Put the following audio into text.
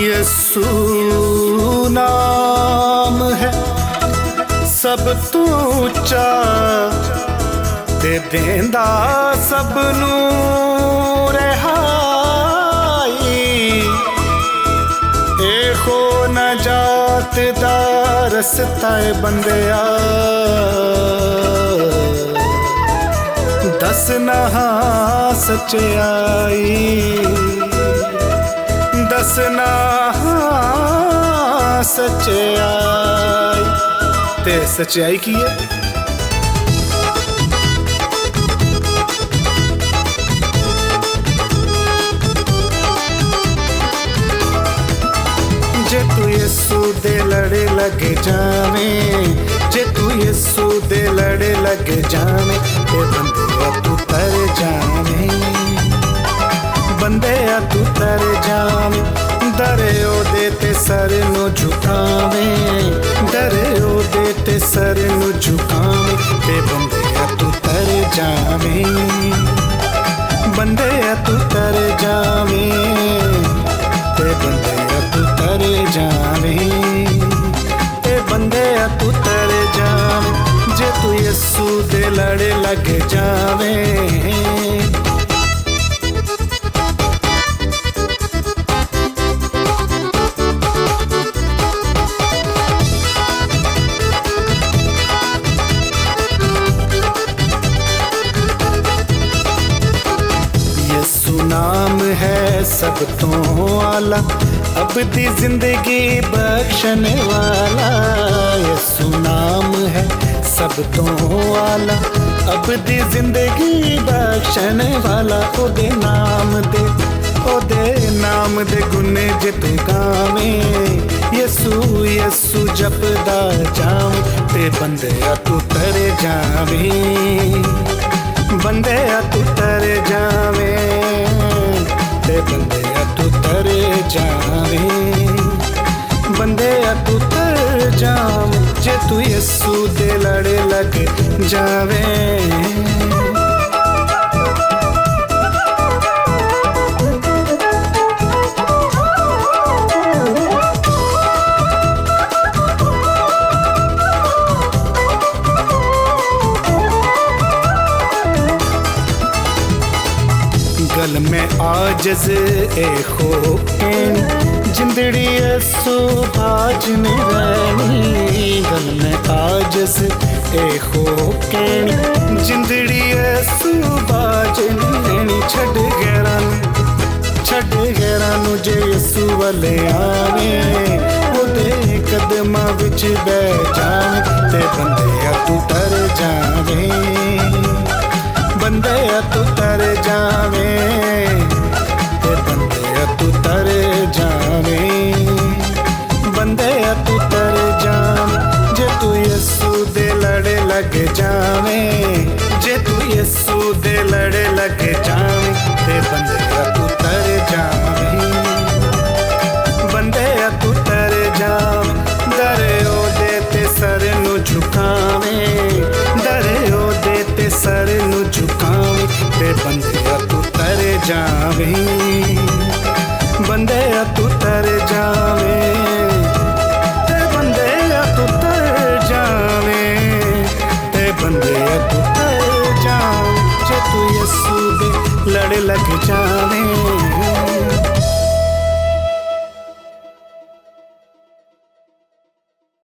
यसू नाम है सब तो ऊंचा ते देंदा सब नू रहाई। एहो नजात दा रस्ता है बंदिया दस नहा सच्चाई। दस नहा सच्चाई ते सच्चाई की है। जे तू यसू दे लड़े लगे जावे, जे तू यसू दे लड़े लगे जावे ते बंदे तू तर जावे, बंदे तू तर जावे। डरे ओदे ते सर नू झुकावे, डरे ओदे ते सर नू झुकावे ते बंदे तू तर जावे, बंदे तू तर जावे ते बंदे तू तर जावे, ते बंदे तू तर जावे। जे तू यसू दे लड़े लग जावे। नाम है सब तो आला अबदी जिंदगी बख्शने वाला। यसू नाम है सब तो आला अबदी जिंदगी बख्शने वाला। ओदे नाम दे गुने जे तू गावे, यसू यसू जपदा जावे ते बंदे तू तर जावे, बंदे तू तर जावे ते बंदे तू तर जावे, बंदे तू तर जावे। जे तू यसू दे लड़े लग जावे। गल में आजज एहो जिंदड़ी यसू भाजने रहनी। गल में आजज एहो जिंदड़ी यसू भाजने रहनी। छड़ गैरानू जे यसू वाले आवे, ओदे कदमां विच बह जावे ते बंदे तू तर जावे, बंदे तू तर जावे ते बंदे तू तर जावे, बंदे तू तर जावे। जे तू यसू दे लड़े लग जावे, जे तू यसू दे लड़े लग जावे ते बंदे तू तर जावे, बंदे तू तर जावे। डरे ओदे ते सर नू झुकावे, डरे ओदे ते सर नू झुकावे ते बंदे तू तर जावे, बंदे तू तर जावे, ते बंदे तू तर जावे, ते बंदे तू तर जावे। जे तू यसू दे लड़ लग जावे।